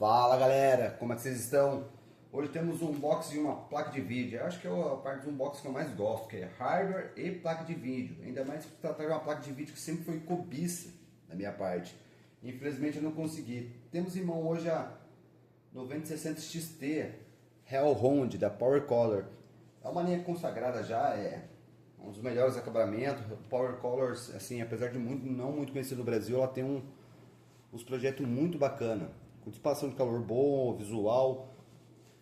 Fala galera, como é que vocês estão? Hoje temos um unboxing de uma placa de vídeo. Eu acho que é a parte do unboxing que eu mais gosto, que é hardware e placa de vídeo. Ainda mais que tratar de uma placa de vídeo que sempre foi cobiça da minha parte. Infelizmente eu não consegui. Temos em mão hoje a 9060 XT Hellhound da Power Color. É uma linha consagrada já, é um dos melhores acabamentos. Power Color, assim, apesar de não muito conhecido no Brasil, ela tem uns projetos muito bacana, com dissipação de calor bom, visual.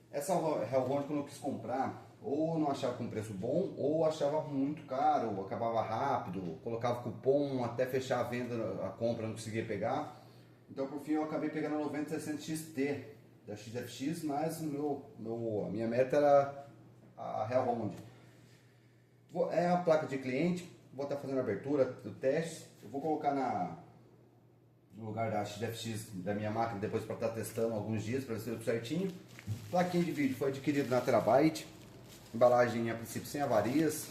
Essa Hellhound, quando eu quis comprar, ou não achava com preço bom, ou achava muito caro, ou acabava rápido, colocava cupom até fechar a venda, a compra, não conseguia pegar. Então por fim eu acabei pegando a 9060 XT da XFX, mas a minha meta era a Hellhound. É a placa de cliente, vou estar fazendo a abertura do teste. Eu vou colocar no lugar da XFX da minha máquina depois para estar testando alguns dias para ver se deu certinho. Plaquinha de vídeo foi adquirido na Terabyte. Embalagem a princípio sem avarias.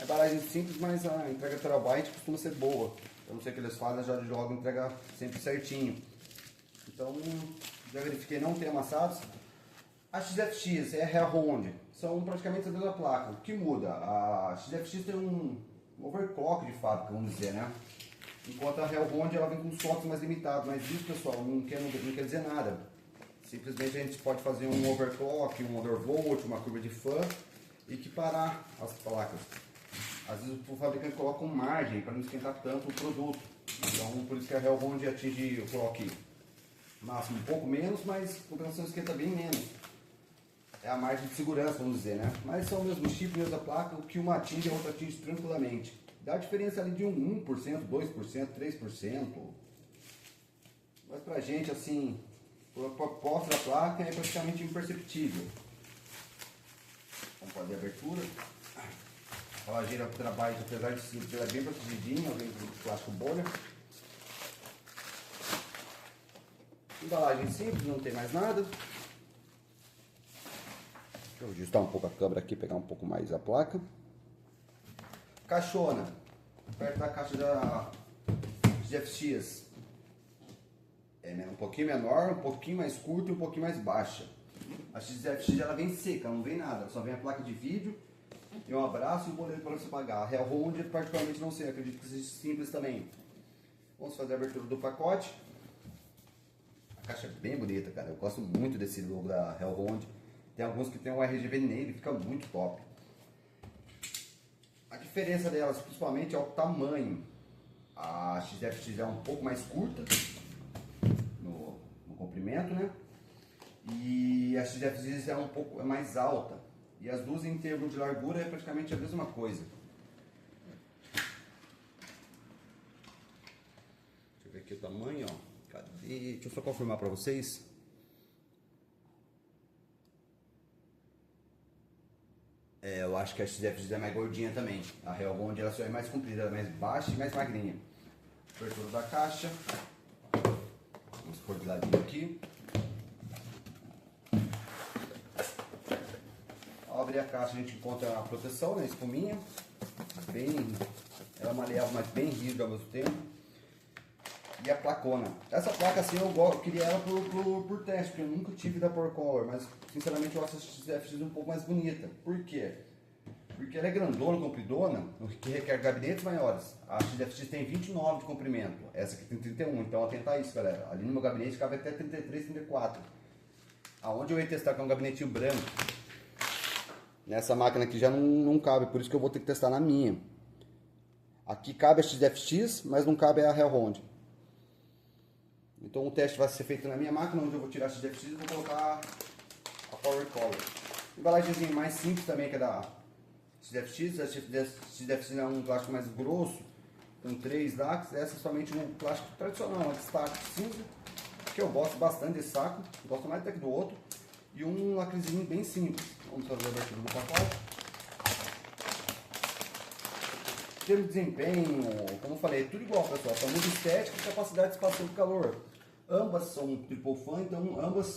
A embalagem simples, mas a entrega Terabyte costuma ser boa. Eu não sei o que eles fazem, já logo entrega sempre certinho. Então já verifiquei, não tem amassados. A XFX e a Hellhound são praticamente a mesma placa. O que muda? A XFX tem um overclock de fábrica, vamos dizer, né? Enquanto a Hellhound ela vem com slots mais limitados. Mas isso, pessoal, não quer dizer nada. Simplesmente a gente pode fazer um overclock, um undervolt, uma curva de fan e equiparar as placas. Às vezes o fabricante coloca uma margem para não esquentar tanto o produto. Então por isso que a Hellhound atinge o clock máximo um pouco menos, mas a compensação esquenta bem menos. É a margem de segurança, vamos dizer, né? Mas são o mesmo chip, mesma placa, o que uma atinge, a outra atinge tranquilamente. Dá a diferença ali de um 1%, 2%, 3%. Mas pra gente, assim, a proposta da placa é praticamente imperceptível. Vamos fazer a abertura. A lajeira Terabyte, apesar de ser ela é bem protegidinha, vem com plástico bolha. Embalagem simples, não tem mais nada. Deixa eu ajustar um pouco a câmera aqui, pegar um pouco mais a placa. Caixona, perto da caixa da GFX. É um pouquinho menor, um pouquinho mais curta e um pouquinho mais baixa. A XFX ela vem seca, não vem nada, só vem a placa de vídeo e um abraço e um boleto para você pagar. A Hellhound particularmente não sei, acredito que seja simples também. Vamos fazer a abertura do pacote. A caixa é bem bonita, cara, eu gosto muito desse logo da Hellhound. Tem alguns que tem um RGB nele, fica muito top. A diferença delas principalmente é o tamanho. A XFX é um pouco mais curta no comprimento, né? E a XFX é um pouco mais alta. E as duas em termos de largura é praticamente a mesma coisa. Deixa eu ver aqui o tamanho, ó. Cadê? Deixa eu só confirmar para vocês. Eu acho que a XFX é mais gordinha também. A Hellhound ela só é mais comprida, ela é mais baixa e mais magrinha. Abertura da caixa. Vamos pôr de ladinho aqui. Ao abrir a caixa a gente encontra a proteção, né, espuminha. Ela é maleável, mas bem rígida ao mesmo tempo. E a placona. Essa placa assim eu queria ela por teste, porque eu nunca tive da Power Color, mas sinceramente eu acho a XFX um pouco mais bonita. Por quê? Porque ela é grandona, compridona, o que requer gabinetes maiores. A XFX tem 29 de comprimento, essa aqui tem 31, então atenta a isso, galera. Ali no meu gabinete cabe até 33, 34. Aonde eu ia testar com um gabinetinho branco, nessa máquina aqui já não cabe, por isso que eu vou ter que testar na minha. Aqui cabe a XFX, mas não cabe a Hellhound. Então o teste vai ser feito na minha máquina, onde eu vou tirar a XFX e vou colocar a Power Color. Embalagemzinho mais simples também, que é da XFX. A XFX é um plástico mais grosso, com 3 lacres. Essa é somente um plástico tradicional, um destaque cinza, que eu gosto bastante desse saco, gosto mais até que do outro. E um lacrezinho bem simples. Vamos fazer a abertura do pacote. Em termos de desempenho, como eu falei, é tudo igual, pessoal. Só muda estética e capacidade de dissipação de calor. Ambas são triple fan, então ambas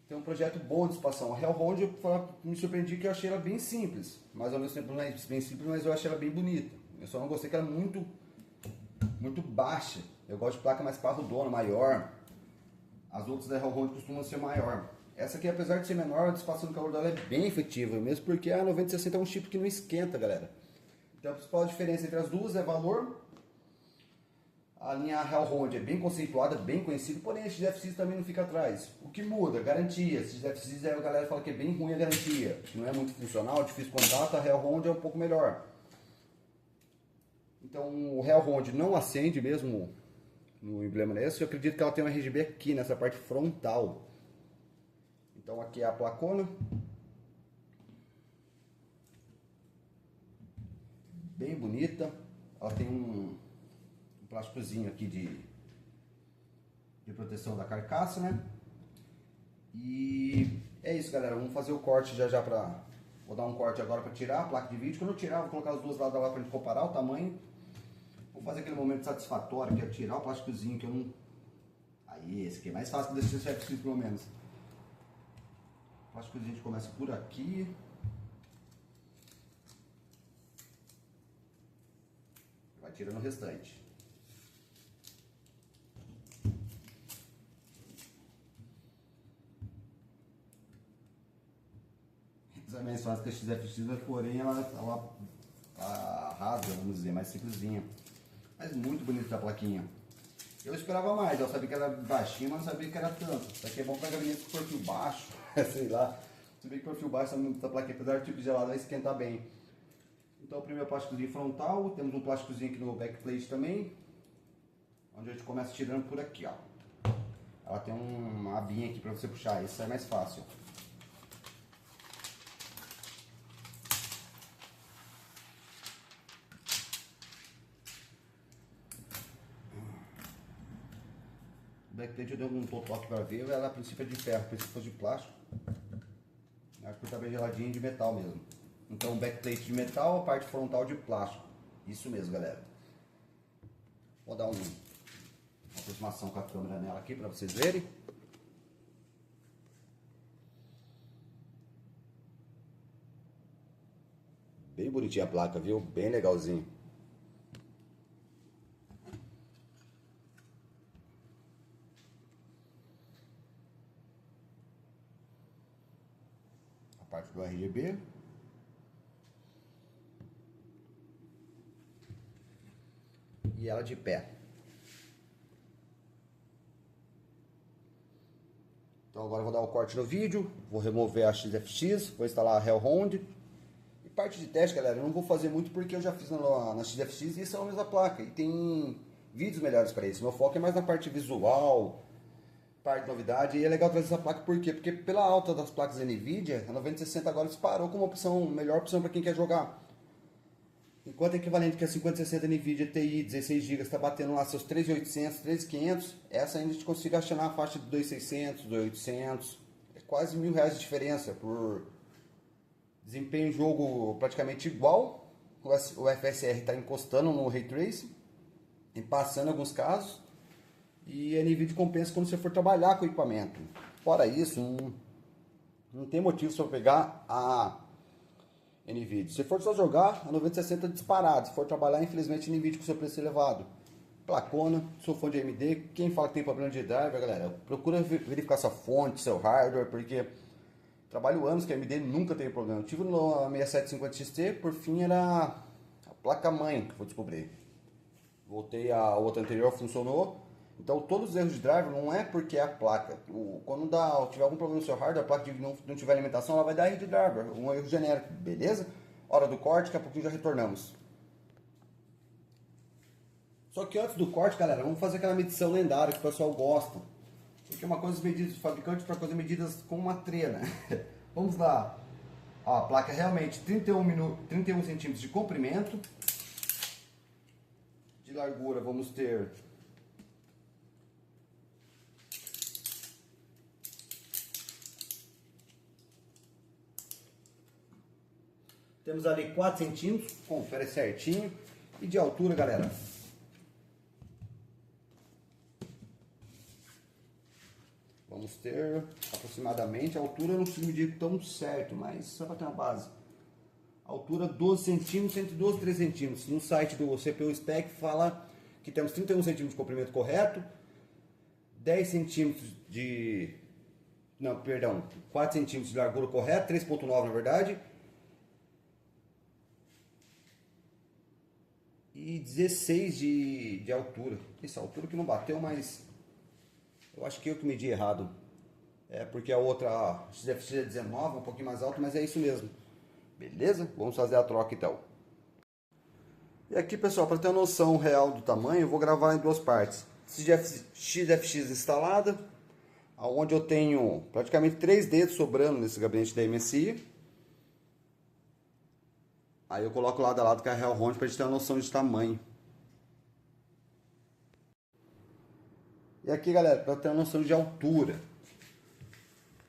tem um projeto bom de dissipação. A Hellhound eu me surpreendi que eu achei ela bem simples, mas ao mesmo tempo não é bem simples, mas eu achei ela bem bonita. Eu só não gostei que ela é muito baixa. Eu gosto de placa mais parrudona, maior. As outras da Hellhound costumam ser maior. Essa aqui, apesar de ser menor, a dissipação do calor dela é bem efetiva, mesmo porque a 9060 é um chip que não esquenta, galera. Então a principal diferença entre as duas é valor. A linha Hellhound é bem conceituada, bem conhecida, porém a XFX também não fica atrás. O que muda? Garantia. XFX a galera fala que é bem ruim a garantia, não é muito funcional, difícil contato, a Hellhound é um pouco melhor. Então o Hellhound não acende mesmo no emblema nesse, eu acredito que ela tem um RGB aqui nessa parte frontal. Então aqui é a placona. Bem bonita. Ela tem um plásticozinho aqui de proteção da carcaça, né? E é isso, galera. Vamos fazer o corte já pra... Vou dar um corte agora para tirar a placa de vídeo. Quando eu tirar, vou colocar os dois lados lá pra gente comparar o tamanho. Vou fazer aquele momento satisfatório, que é tirar o plásticozinho que eu não... Aí, esse aqui é mais fácil que deixar esse FX pelo menos. O plásticozinho a gente começa por aqui. Vai tirando o restante. Essa é mais fácil que a XFX, mas porém ela arrasa, vamos dizer, mais simplesinha. Mas muito bonita a plaquinha. Eu esperava mais, eu sabia que era baixinha, mas não sabia que era tanto. Isso aqui é bom para gabinete com perfil baixo, sei lá. Se bem que perfil baixo, essa plaquinha, apesar do tipo de gelado, vai esquentar bem. Então o primeiro plásticozinho frontal, temos um plásticozinho aqui no backplate também, onde a gente começa tirando por aqui, ó. Ela tem uma abinha aqui para você puxar, isso é mais fácil. O backplate eu dei um toque para ver, ela a princípio é de ferro, por isso que fosse de plástico. Acho que tá bem geladinho de metal mesmo. Então o backplate de metal, a parte frontal de plástico. Isso mesmo, galera. Vou dar uma aproximação com a câmera nela aqui para vocês verem. Bem bonitinha a placa, viu? Bem legalzinho. A parte do RGB. E ela de pé. Então agora eu vou dar o corte no vídeo, vou remover a XFX, vou instalar a Hellhound. E parte de teste, galera, eu não vou fazer muito porque eu já fiz na XFX e isso é a mesma placa. E tem vídeos melhores para isso. Meu foco é mais na parte visual, parte de novidade. E é legal trazer essa placa por quê? Porque pela alta das placas NVIDIA, a 9060 agora disparou como uma melhor opção para quem quer jogar. Enquanto a equivalente que a 5060 NVIDIA TI 16GB está batendo lá seus 3.800, 3.500, essa ainda a gente consegue achar na faixa de 2.600, 2.800, é quase R$1.000 de diferença por desempenho em jogo praticamente igual. O FSR está encostando no Ray Tracing, e passando em alguns casos, e a NVIDIA compensa quando você for trabalhar com o equipamento. Fora isso, não tem motivo para pegar a NVIDIA. Se for só jogar, a 9060 disparado. Se for trabalhar, infelizmente, a NVIDIA com seu preço elevado. Placona, sou fã de AMD. Quem fala que tem problema de driver, galera, procura verificar sua fonte, seu hardware, porque trabalho anos que a AMD nunca teve problema. Eu tive no 6750 XT, por fim era a placa-mãe que eu vou descobrir. Voltei a outra anterior, funcionou. Então todos os erros de driver não é porque é a placa. Quando tiver algum problema no seu hardware, a placa não tiver alimentação, ela vai dar erro de driver, um erro genérico, beleza? Hora do corte, daqui a pouquinho já retornamos. Só que antes do corte, galera, vamos fazer aquela medição lendária que o pessoal gosta. Porque uma coisa medidas do fabricante, outra coisa medidas com uma trena. Vamos lá. Ó, a placa é realmente 31 centímetros de comprimento. De largura vamos ter temos ali 4 centímetros, confere certinho. E de altura, galera, vamos ter aproximadamente, a altura eu não consigo medir tão certo, mas só para ter uma base. Altura 12 centímetros, entre 12 e 13 centímetros. No site do CPU Spec fala que temos 31 centímetros de comprimento correto, 10 centímetros de... Não, perdão, 4 centímetros de largura correta, 3.9 na verdade. E 16 de altura. Essa altura que não bateu, mas eu acho que eu que medi errado. É porque a outra a XFX é 19, um pouquinho mais alto, mas é isso mesmo. Beleza? Vamos fazer a troca então. E aqui, pessoal, para ter uma noção real do tamanho, eu vou gravar em duas partes. XFX instalada, onde eu tenho praticamente 3 dedos sobrando nesse gabinete da MSI. Aí eu coloco lado a lado com a Hellhound para a gente ter uma noção de tamanho. E aqui, galera, para ter uma noção de altura.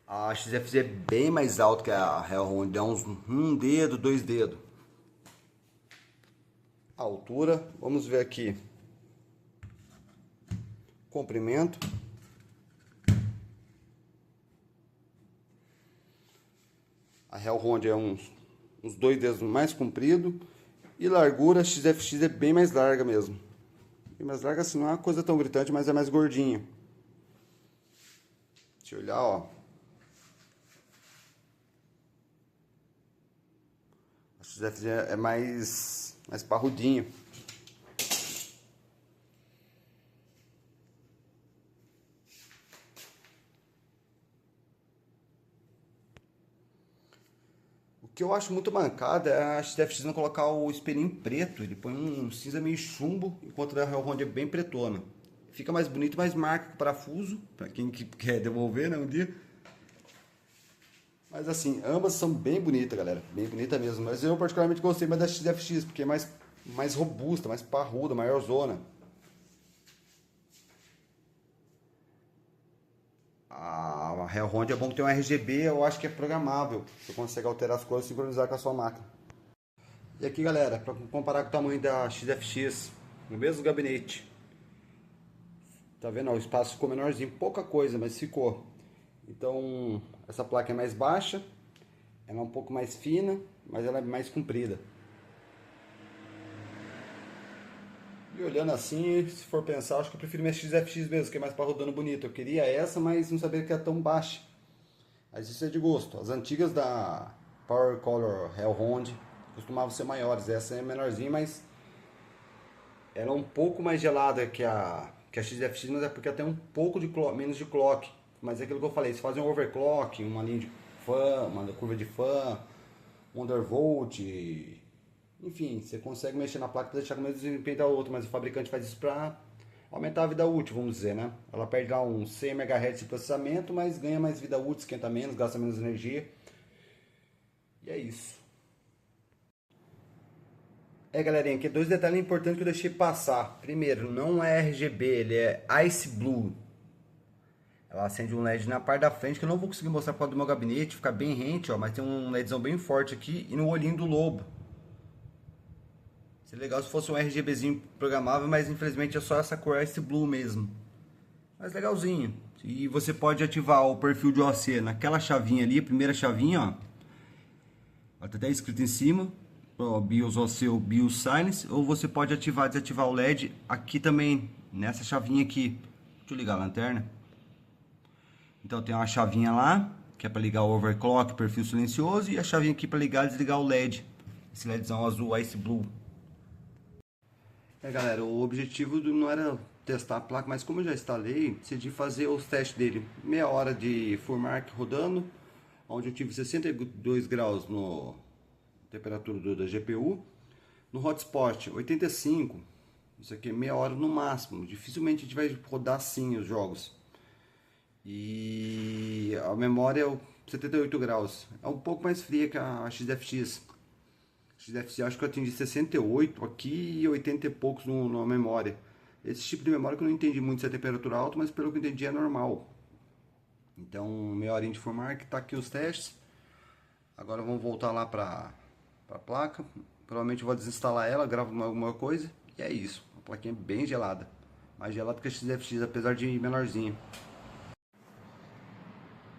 A XFX é bem mais alta que a Hellhound, é uns 1 dedo, 2 dedos. A altura, vamos ver aqui. Comprimento. A Hellhound é uns 2 dedos mais comprido. E largura, a XFX é bem mais larga mesmo. Bem mais larga assim, não é uma coisa tão gritante, mas é mais gordinha. Deixa eu olhar, ó. A XFX é mais parrudinho. O que eu acho muito mancada é a XFX não colocar o espelhinho preto. Ele põe um cinza meio chumbo, enquanto a Hellhound é bem pretona. Fica mais bonito, mais marca com parafuso, para quem quer devolver, né, um dia. Mas assim, ambas são bem bonitas, galera. Bem bonita mesmo. Mas eu particularmente gostei mais da XFX, porque é mais robusta, mais parruda, maior zona. A Hellhound é bom que tem um RGB, eu acho que é programável. Você consegue alterar as cores e sincronizar com a sua máquina. E aqui, galera, para comparar com o tamanho da XFX, no mesmo gabinete. Tá vendo? O espaço ficou menorzinho, pouca coisa, mas ficou. Então, essa placa é mais baixa, ela é um pouco mais fina, mas ela é mais comprida. E olhando assim, se for pensar, acho que eu prefiro minha XFX mesmo, que é mais parrudando bonito. Eu queria essa, mas não sabia que era tão baixa. Mas isso é de gosto. As antigas da Power Color Hellhound costumavam ser maiores. Essa é menorzinha, mas ela é um pouco mais gelada que a XFX, mas é porque ela tem um pouco de menos de clock. Mas é aquilo que eu falei, se fazer um overclock, uma linha de fan, uma curva de fan, um undervolt, enfim, você consegue mexer na placa para deixar com o mesmo desempenho da outra, mas o fabricante faz isso para aumentar a vida útil, vamos dizer, né? Ela perde lá uns 100 MHz de processamento, mas ganha mais vida útil, esquenta menos, gasta menos energia. E é isso. Galerinha, aqui 2 detalhes importantes que eu deixei passar. Primeiro, não é RGB, ele é Ice Blue. Ela acende um LED na parte da frente, que eu não vou conseguir mostrar por causa do meu gabinete, fica bem rente, ó, mas tem um LEDzão bem forte aqui e no olhinho do lobo. Seria legal se fosse um RGBzinho programável, mas infelizmente é só essa cor Ice Blue mesmo. Mas legalzinho. E você pode ativar o perfil de OC naquela chavinha ali, a primeira chavinha, ó. Vai ter até escrito em cima, ó, BIOS OC ou BIOS Silence, ou você pode ativar e desativar o LED aqui também, nessa chavinha aqui. Deixa eu ligar a lanterna. Então tem uma chavinha lá, que é para ligar o overclock, perfil silencioso, e a chavinha aqui para ligar e desligar o LED. Esse LEDzão azul Ice Blue. Galera, o objetivo não era testar a placa, mas como eu já instalei, decidi fazer os testes dele. Meia hora de FurMark rodando, onde eu tive 62 graus no temperatura da GPU. No hotspot 85, isso aqui é meia hora no máximo. Dificilmente a gente vai rodar assim os jogos. E a memória é 78 graus. É um pouco mais fria que a XFX. XFX acho que eu atingi 68 aqui e 80 e poucos na memória. Esse tipo de memória que eu não entendi muito se é temperatura alta, mas pelo que eu entendi é normal. Então, meia horinha de FurMark, tá aqui os testes. Agora vamos voltar lá para a placa. Provavelmente eu vou desinstalar ela, gravo alguma coisa. E é isso. A plaquinha é bem gelada. Mais gelada que a XFX, apesar de menorzinha.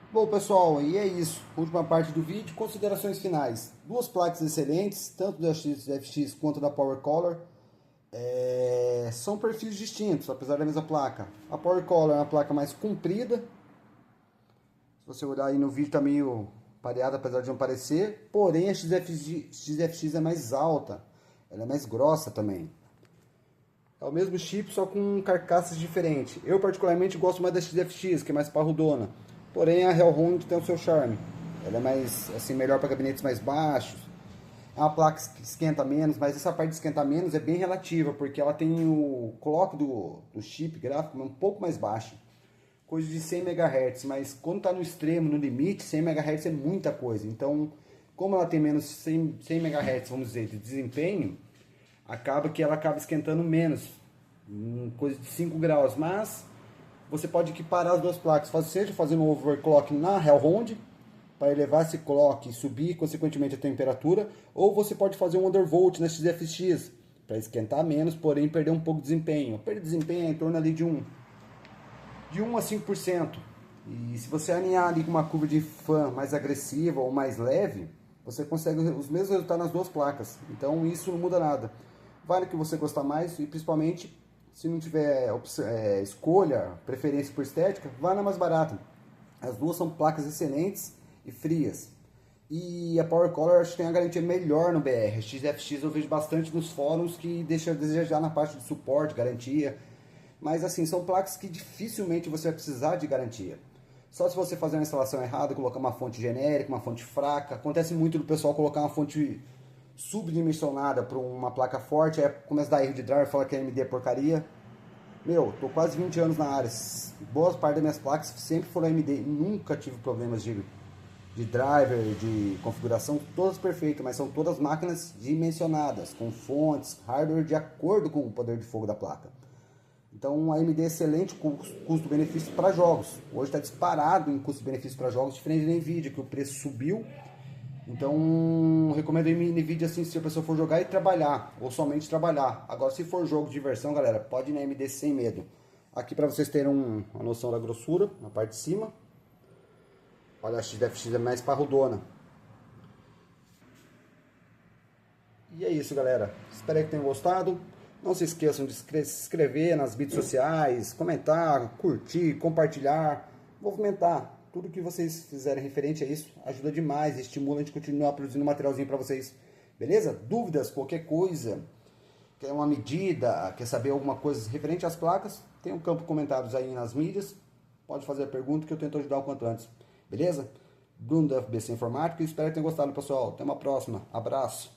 Bom, pessoal, e é isso. Última parte do vídeo, considerações finais. Duas placas excelentes, tanto da XFX quanto da Power Color. São perfis distintos, apesar da mesma placa. A Power Color é uma placa mais comprida. Se você olhar aí no vídeo tá meio pareada, apesar de não parecer. Porém a XFX é mais alta. Ela é mais grossa também. É o mesmo chip, só com carcaças diferentes. Eu particularmente gosto mais da XFX, que é mais parrudona. Porém a Hellhound tem o seu charme. Ela é mais, assim, melhor para gabinetes mais baixos. É uma placa que esquenta menos, mas essa parte de esquentar menos é bem relativa, porque ela tem o clock do chip gráfico um pouco mais baixo. Coisa de 100 MHz, mas quando está no extremo, no limite, 100 MHz é muita coisa. Então, como ela tem menos 100 MHz, vamos dizer, de desempenho, acaba que ela acaba esquentando menos, coisa de 5 graus. Mas você pode equiparar as duas placas, seja fazendo um overclock na Hellhound, para elevar esse clock e subir consequentemente a temperatura, ou você pode fazer um undervolt na XFX, para esquentar menos, porém perder um pouco de desempenho. Perda de desempenho é em torno ali de 1 a 5%. E se você alinhar ali com uma curva de fan mais agressiva ou mais leve, você consegue os mesmos resultados nas duas placas. Então isso não muda nada. Vale que você gostar mais, e principalmente se não tiver escolha, preferência por estética, vá na mais barata. As duas são placas excelentes e frias. E a Power Color acho que tem a garantia melhor no BR. A XFX eu vejo bastante nos fóruns que deixa a desejar na parte de suporte, garantia. Mas assim, são placas que dificilmente você vai precisar de garantia. Só se você fazer uma instalação errada, colocar uma fonte genérica, uma fonte fraca. Acontece muito do pessoal colocar uma fonte subdimensionada para uma placa forte, aí começa a dar erro de driver, fala que a AMD é porcaria. Meu, tô quase 20 anos na área. Boa parte das minhas placas sempre foram AMD. Nunca tive problemas de driver, de configuração, todas perfeitas, mas são todas máquinas dimensionadas, com fontes, hardware de acordo com o poder de fogo da placa. Então a AMD é excelente custo-benefício para jogos. Hoje está disparado em custo-benefício para jogos, diferente da Nvidia, que o preço subiu. Então recomendo a Nvidia assim, se a pessoa for jogar e trabalhar, ou somente trabalhar. Agora se for jogo de diversão, galera, pode ir na AMD sem medo. Aqui para vocês terem uma noção da grossura, na parte de cima. Olha, a XFX é mais parrudona. E é isso, galera. Espero que tenham gostado. Não se esqueçam de se inscrever nas mídias sociais, comentar, curtir, compartilhar, movimentar. Tudo que vocês fizerem referente a isso ajuda demais, estimula a gente continuar produzindo materialzinho para vocês. Beleza? Dúvidas, qualquer coisa, quer uma medida, quer saber alguma coisa referente às placas, tem um campo de comentários aí nas mídias. Pode fazer a pergunta que eu tento ajudar o quanto antes. Beleza? Bruno da FBC Informática, espero que tenham gostado, pessoal. Até uma próxima. Abraço.